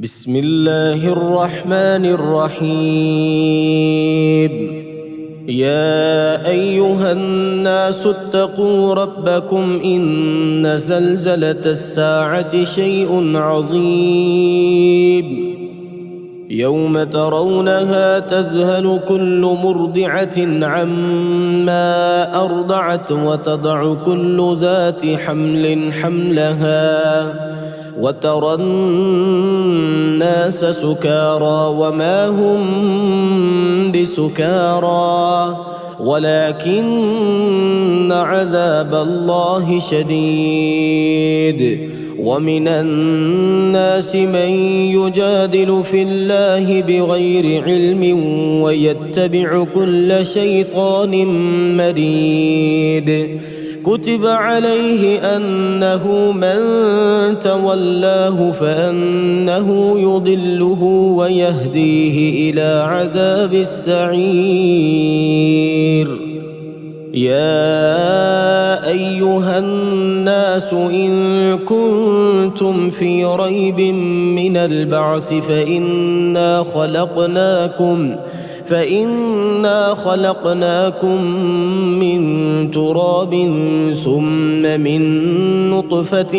بسم الله الرحمن الرحيم. يا أيها الناس اتقوا ربكم إن زلزلة الساعة شيء عظيم يوم ترونها تذهل كل مرضعة عما أرضعت وتضع كل ذات حمل حملها وترى الناس سكارى وما هم بسكارى ولكن عذاب الله شديد. ومن الناس من يجادل في الله بغير علم ويتبع كل شيطان مريد. كتب عليه أنه من تولاه فأنه يضله ويهديه إلى عذاب السعير. يا أيها الناس إن كنتم في ريب من البعث فإنا خلقناكم من تراب ثم من نطفة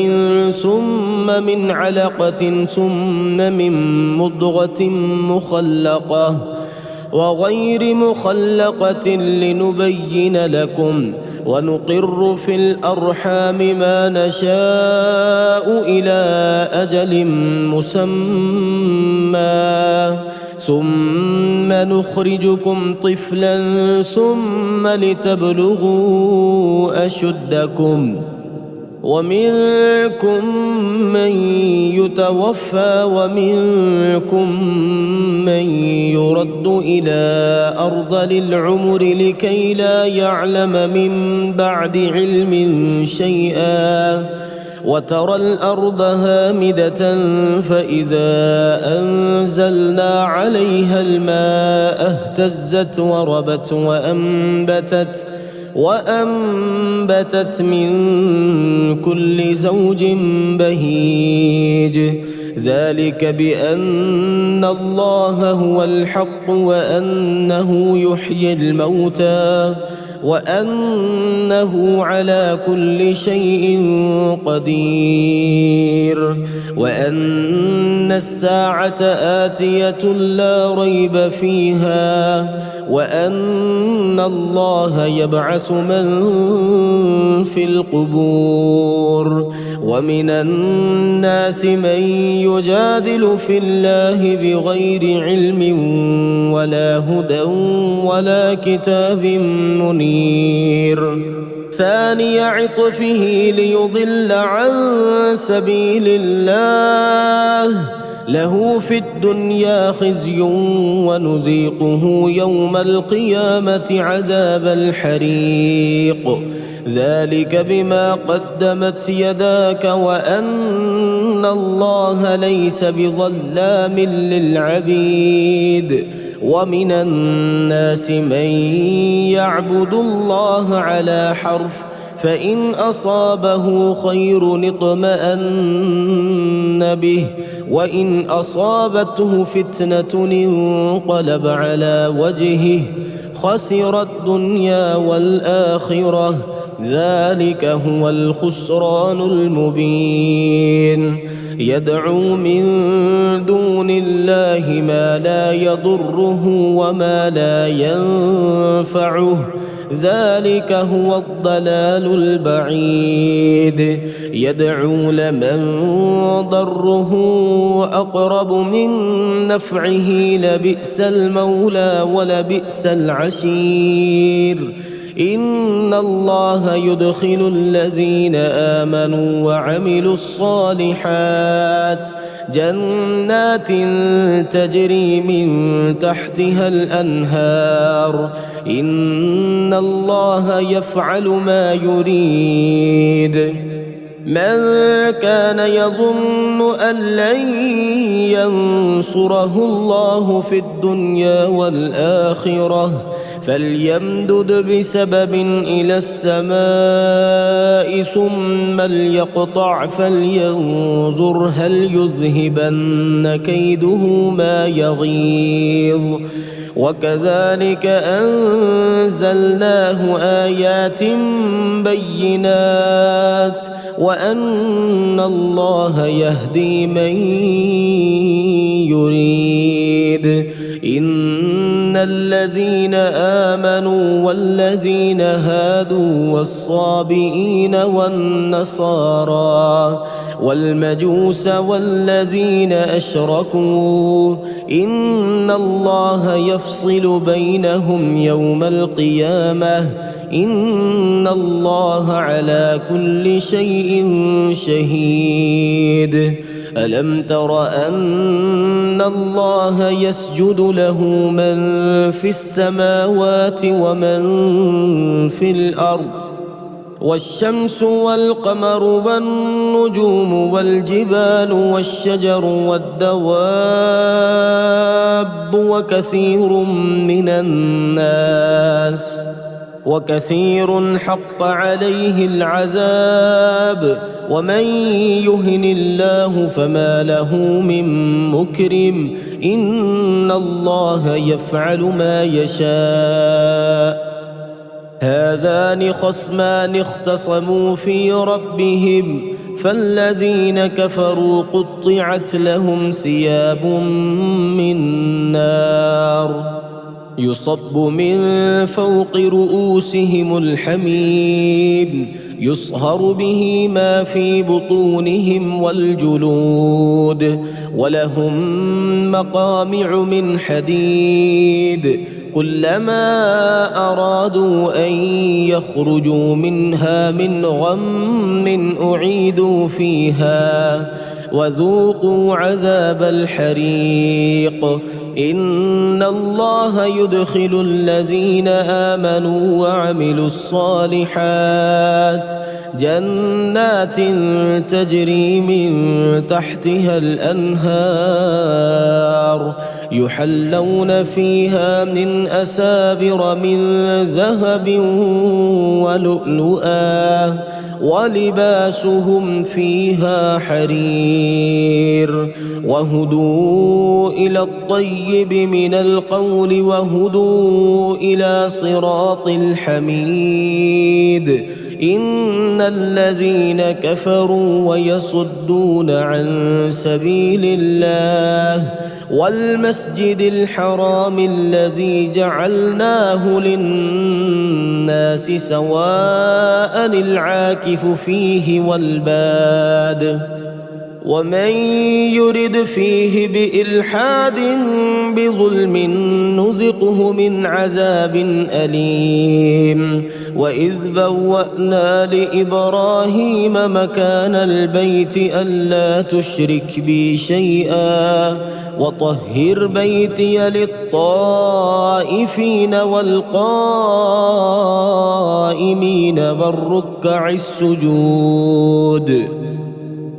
ثم من علقة ثم من مضغة مخلقة وغير مخلقة لنبين لكم ونقر في الأرحام ما نشاء إلى أجل مسمى ثم نخرجكم طفلا ثم لتبلغوا أشدكم ومنكم من يتوفى ومنكم من يرد إلى أرذل العمر لكي لا يعلم من بعد علم شيئا. وترى الأرض هامدة فإذا أنزلنا عليها الماء اهتزت وربت وأنبتت من كل زوج بهيج. ذلك بأن الله هو الحق وأنه يحيي الموتى وأنه على كل شيء قدير وأن الساعة آتية لا ريب فيها وأن الله يبعث من في القبور. ومن الناس من يجادل في الله بغير علم ولا هدى ولا كتاب منير. ثاني عطفه ليضل عن سبيل الله له في الدنيا خزي ونذيقه يوم القيامة عذاب الحريق. ذلك بما قدمت يداك وأن الله ليس بظلام للعبيد. ومن الناس من يعبد الله على حرف فإن أصابه خير اطمأن به وإن أصابته فتنة انقلب على وجهه خسر الدنيا والآخرة. ذلك هو الخسران المبين. يدعو من دون الله ما لا يضره وما لا ينفعه ذلك هو الضلال البعيد. يدعو لمن ضره أقرب من نفعه لبئس المولى ولبئس العشير. إن الله يدخل الذين آمنوا وعملوا الصالحات جنات تجري من تحتها الأنهار. إن الله يفعل ما يريد. من كان يظن أن لن ينصره الله في الدنيا والآخرة فليمدد بسبب إلى السماء ثم ليقطع فلينظر هل يذهبن كيده ما يغيظ وكذلك أنزلناه آيات بينات وأن الله يهدي من يريد إن الذين آمنوا والذين هادوا والصابئين والنصارى والمجوس والذين أشركوا إن الله يفصل بينهم يوم القيامة إن الله على كل شيء شهيد ألم تر أن الله يسجد له من في السماوات ومن في الأرض والشمس والقمر والنجوم والجبال والشجر والدواب وكثير حق عليه العذاب ومن يهن الله فما له من مكرم إن الله يفعل ما يشاء هذان خصمان اختصموا في ربهم فالذين كفروا قطعت لهم ثياب من نار يصب من فوق رؤوسهم الحميم يصهر به ما في بطونهم والجلود ولهم مقامع من حديد كلما أرادوا أن يخرجوا منها من غم أعيدوا فيها وذوقوا عذاب الحريق إن الله يدخل الذين آمنوا وعملوا الصالحات جنات تجري من تحتها الأنهار يحلون فيها من أسابر من ذهب ولؤلؤا ولباسهم فيها حرير وهدوا إلى الطيب من القول وهدوا إلى صراط الحميد إن الذين كفروا ويصدون عن سبيل الله والمسجد الحرام الذي جعلناه للناس سواء العاكف فيه والباد ومن يرد فيه بإلحاد بظلم نذقه من عذاب أليم وإذ بوأنا لإبراهيم مكان البيت ألا تشرك بي شيئا وطهر بيتي للطائفين والقائمين والركع السجود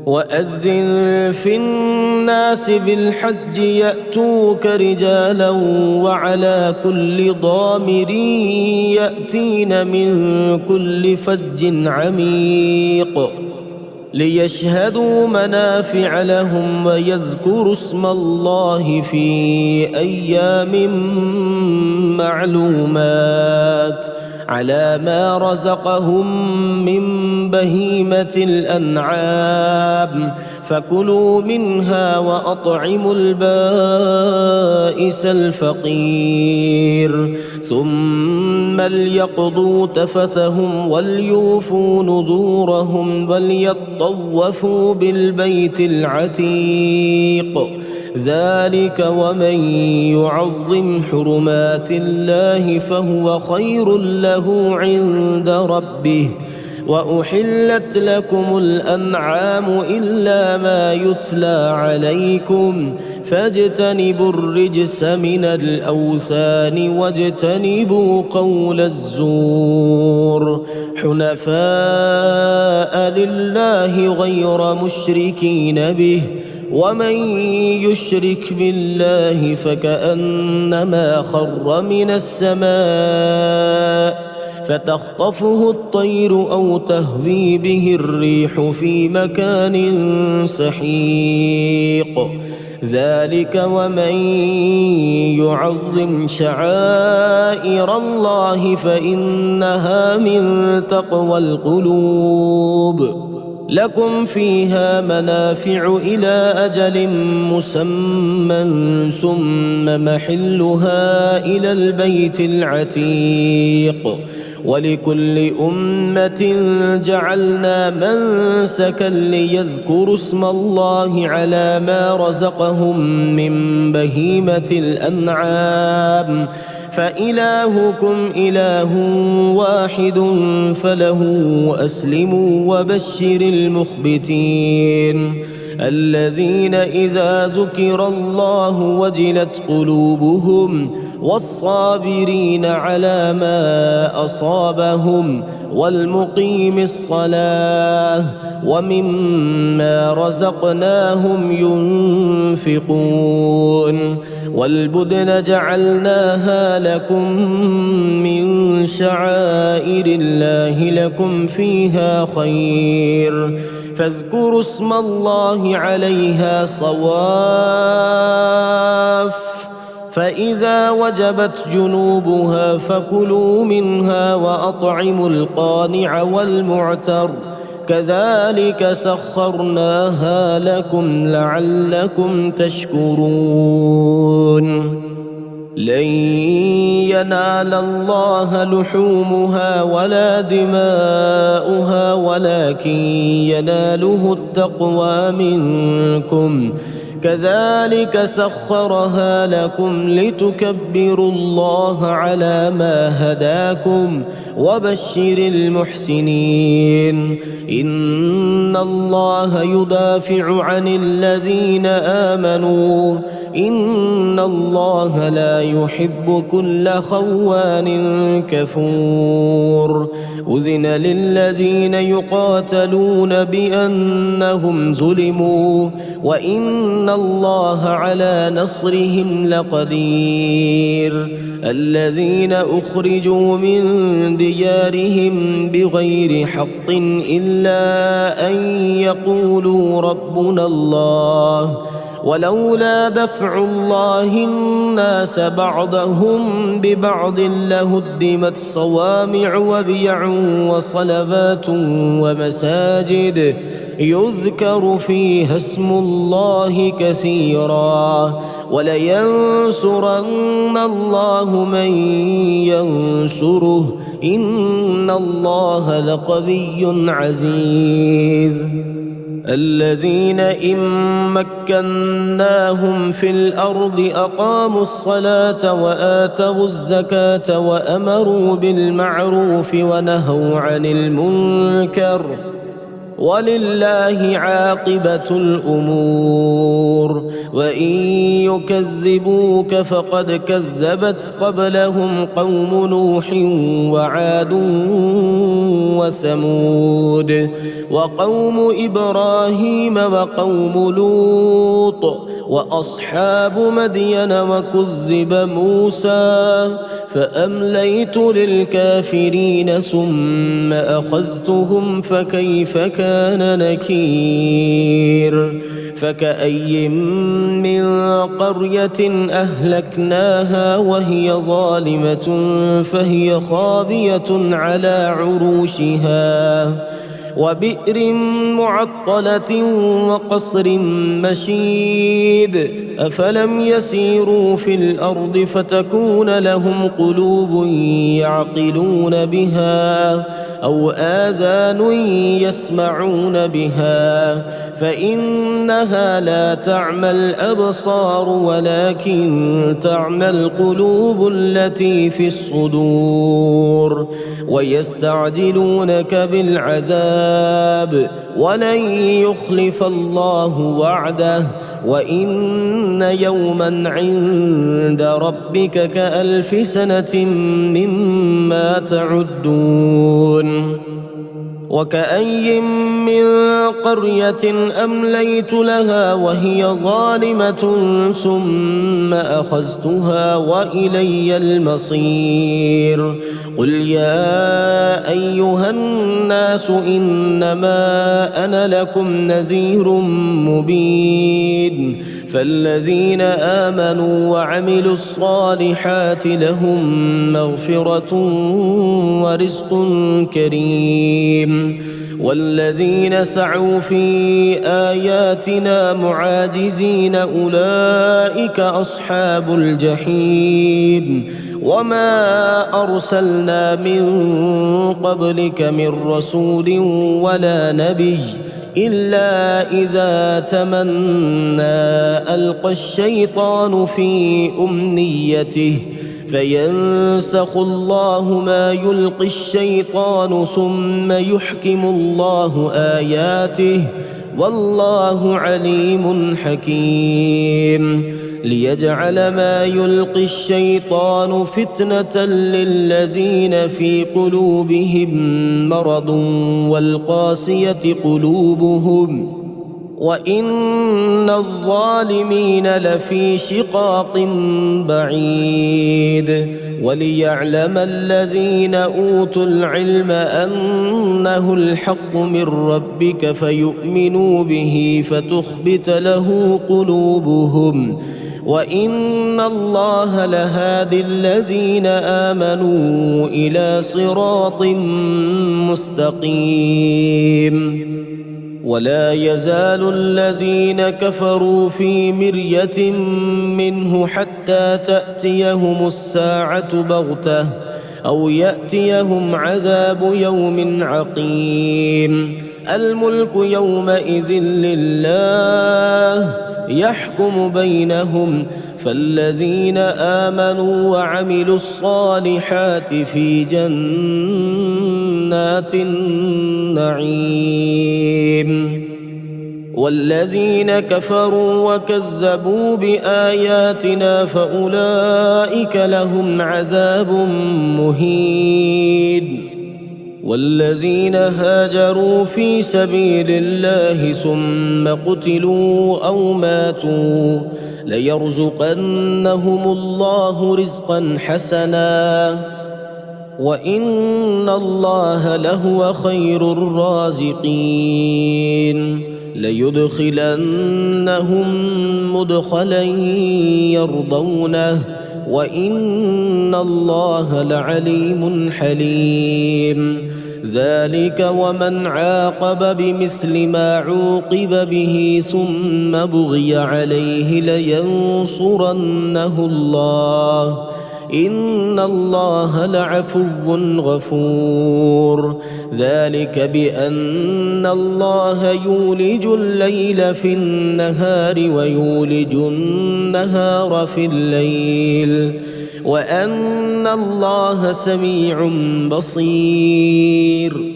وأذن في الناس بالحج يأتوك رجالا وعلى كل ضامر يأتين من كل فج عميق ليشهدوا منافع لهم ويذكروا اسم الله في أيام معلومات على ما رزقهم من بهيمة الأنعام فكلوا منها وأطعموا البائس الفقير ثم ليقضوا تفثهم وليوفوا نذورهم وليطوفوا بالبيت العتيق ذلك ومن يعظم حرمات الله فهو خير له عند ربه وأحلت لكم الأنعام إلا ما يتلى عليكم فاجتنبوا الرجس من الأوثان واجتنبوا قول الزور حنفاء لله غير مشركين به ومن يشرك بالله فكأنما خر من السماء فتخطفه الطير أو تهوي به الريح في مكان سحيق ذلك ومن يعظم شعائر الله فإنها من تقوى القلوب لكم فيها منافع إلى أجل مسمى ثم محلها إلى البيت العتيق ولكل أمة جعلنا منسكا ليذكروا اسم الله على ما رزقهم من بهيمة الأنعام فإلهكم إله واحد فله أسلموا وبشر المخبتين الذين إذا ذكر الله وجلت قلوبهم والصابرين على ما أصابهم والمقيم الصلاة ومما رزقناهم ينفقون والبدن جعلناها لكم من شعائر الله لكم فيها خير فاذكروا اسم الله عليها صواف فإذا وجبت جنوبها فكلوا منها وأطعموا القانع والمعتر كذلك سخرناها لكم لعلكم تشكرون لن ينال الله لحومها ولا دماؤها ولكن يناله التقوى منكم كذلك سخرها لكم لتكبروا الله على ما هداكم وبشر المحسنين إن الله يدافع عن الذين آمنوا إن الله لا يحب كل خوان كفور أذن للذين يقاتلون بأنهم ظلموا وإن الله على نصرهم لقدير الذين أخرجوا من ديارهم بغير حق إلا أن يقولوا ربنا الله ولولا دفع الله الناس بعضهم ببعض لهدمت صوامع وبيع وصلوات ومساجد يذكر فيها اسم الله كثيرا ولينصرن الله من ينصره إن الله لقوي عزيز الذين إن مكناهم في الأرض أقاموا الصلاة وآتوا الزكاة وأمروا بالمعروف ونهوا عن المنكر ولله عاقبة الأمور وإن يكذبوك فقد كذبت قبلهم قوم نوح وعاد وثمود وقوم إبراهيم وقوم لوط وأصحاب مدين وكذب موسى فأمليت للكافرين ثم أخذتهم فكيف كان نكير فكأي من قرية أهلكناها وهي ظالمة فهي خاوية على عروشها وبئر معطلة وقصر مشيد أفلم يسيروا في الأرض فتكون لهم قلوب يعقلون بها أو آذان يسمعون بها فإنها لا تعمى الأبصار ولكن تعمى القلوب التي في الصدور ويستعجلونك بالعذاب ولن يخلف الله وعده وإن يوما عند ربك كألف سنة مما تعدون وكأي من قرية أمليت لها وهي ظالمة ثم أخذتها وإلي المصير. قل يا أيها الناس إنما أنا لكم نذير مبين. فالذين آمنوا وعملوا الصالحات لهم مغفرة ورزق كريم. والذين سعوا في آياتنا معاجزين أولئك أصحاب الجحيم. وما أرسلنا من قبلك من رسول ولا نبي إلا إذا تمنى ألقى الشيطان في أمنيته فينسخ الله ما يلقي الشيطان ثم يحكم الله آياته والله عليم حكيم. ليجعل ما يلقي الشيطان فتنة للذين في قلوبهم مرض والقاسية قلوبهم وإن الظالمين لفي شقاق بعيد. وليعلم الذين أوتوا العلم أنه الحق من ربك فيؤمنوا به فتخبت له قلوبهم وإن الله لهادي الذين آمنوا إلى صراط مستقيم. ولا يزال الذين كفروا في مرية منه حتى تأتيهم الساعة بغتة أو يأتيهم عذاب يوم عقيم. الملك يومئذ لله يحكم بينهم فالذين آمنوا وعملوا الصالحات في جنات النعيم. والذين كفروا وكذبوا بآياتنا فأولئك لهم عذاب مهين. والذين هاجروا في سبيل الله ثم قتلوا أو ماتوا ليرزقنهم الله رزقا حسنا وإن الله لهو خير الرازقين. ليدخلنهم مدخلا يرضونه وإن الله لعليم حليم. ذلك ومن عاقب بمثل ما عوقب به ثم بغي عليه لينصرنه الله إن الله لعفو غفور. ذلك بأن الله يولج الليل في النهار ويولج النهار في الليل وأن الله سميع بصير.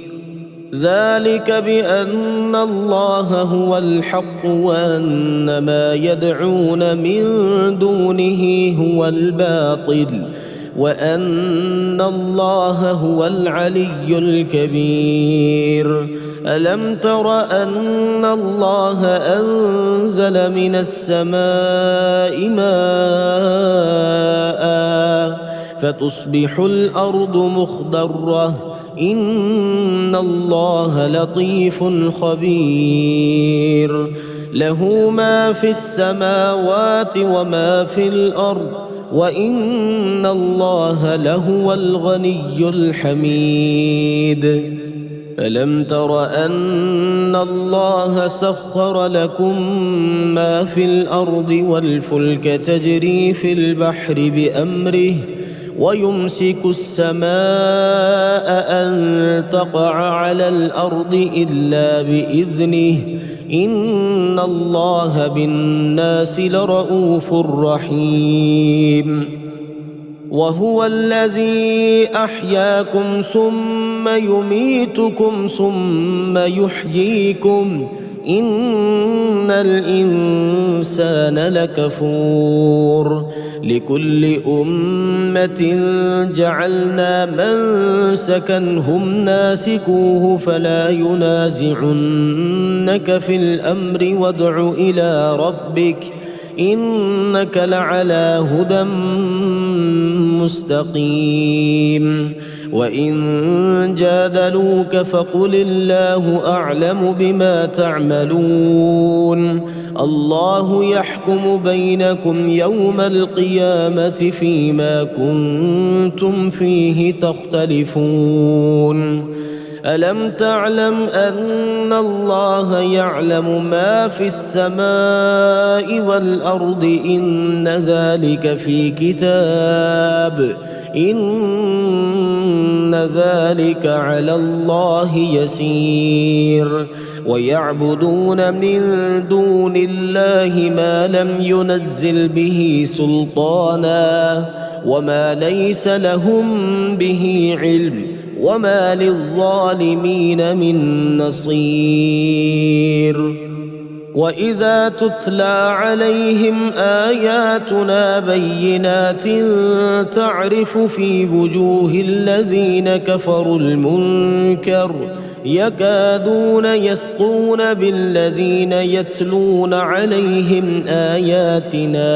ذلك بأن الله هو الحق وأن ما يدعون من دونه هو الباطل وأن الله هو العلي الكبير. ألم تر أن الله أنزل من السماء ماء فتصبح الأرض مخضرة إن الله لطيف خبير. له ما في السماوات وما في الأرض وإن الله لهو الغني الحميد. ألم تر أن الله سخر لكم ما في الأرض والفلك تجري في البحر بأمره ويمسك السماء أن تقع على الأرض إلا بإذنه إن الله بالناس لرؤوف رحيم. وهو الذي أحياكم ثم يميتكم ثم يحييكم إن الإنسان لكفور لكل أمة جعلنا منسكا هم ناسكوه فلا ينازعنك في الأمر وادع إلى ربك إنك لعلى هدى مستقيم وإن جادلوك فقل الله أعلم بما تعملون الله يحكم بينكم يوم القيامة فيما كنتم فيه تختلفون ألم تعلم أن الله يعلم ما في السماء والأرض إن ذلك في كتاب إن ذلك على الله يسير ويعبدون من دون الله ما لم ينزل به سلطانا وما ليس لهم به علم وما للظالمين من نصير وإذا تتلى عليهم آياتنا بينات تعرف في وجوه الذين كفروا المنكر يكادون يسطون بالذين يتلون عليهم آياتنا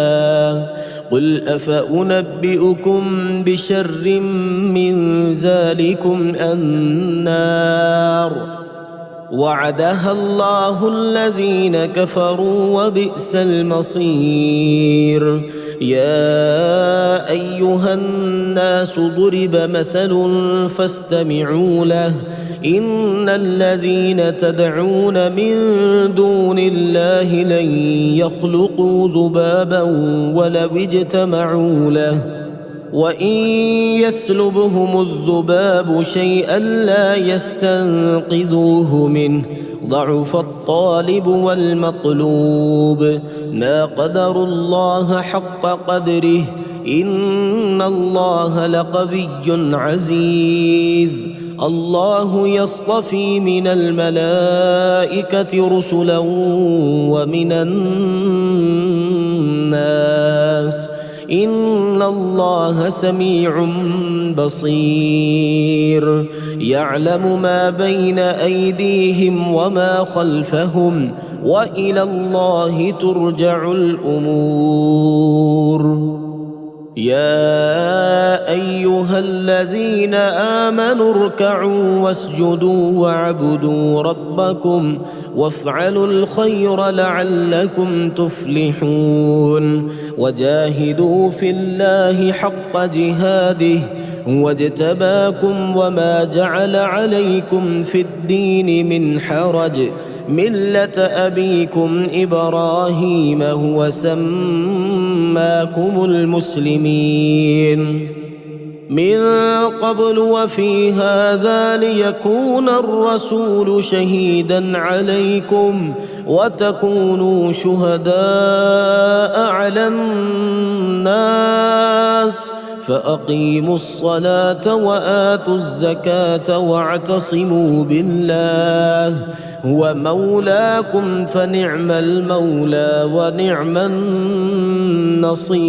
قل أفأنبئكم بشر من ذلكم النار وعدها الله الذين كفروا وبئس المصير يا أيها الناس ضرب مثل فاستمعوا له إن الذين تدعون من دون الله لن يخلقوا ذبابا ولو اجتمعوا له وإن يسلبهم الذباب شيئا لا يستنقذوه منه ضعف الطالب والمطلوب ما قدروا الله حق قدره إن الله لقوي عزيز الله يصطفي من الملائكة رسلا ومن الناس إن الله سميع بصير يعلم ما بين أيديهم وما خلفهم وإلى الله ترجع الأمور يا أيها الذين آمنوا اركعوا واسجدوا واعبدوا ربكم وافعلوا الخير لعلكم تفلحون وجاهدوا في الله حق جهاده هو اجتباكم وما جعل عليكم في الدين من حرج ملة أبيكم إبراهيم هو سماكم المسلمين من قبل وفي هذا ليكون الرسول شهيدا عليكم وتكونوا شهداء على الناس فأقيموا الصلاة وآتوا الزكاة واعتصموا بالله هو مولاكم فنعم المولى ونعم النصير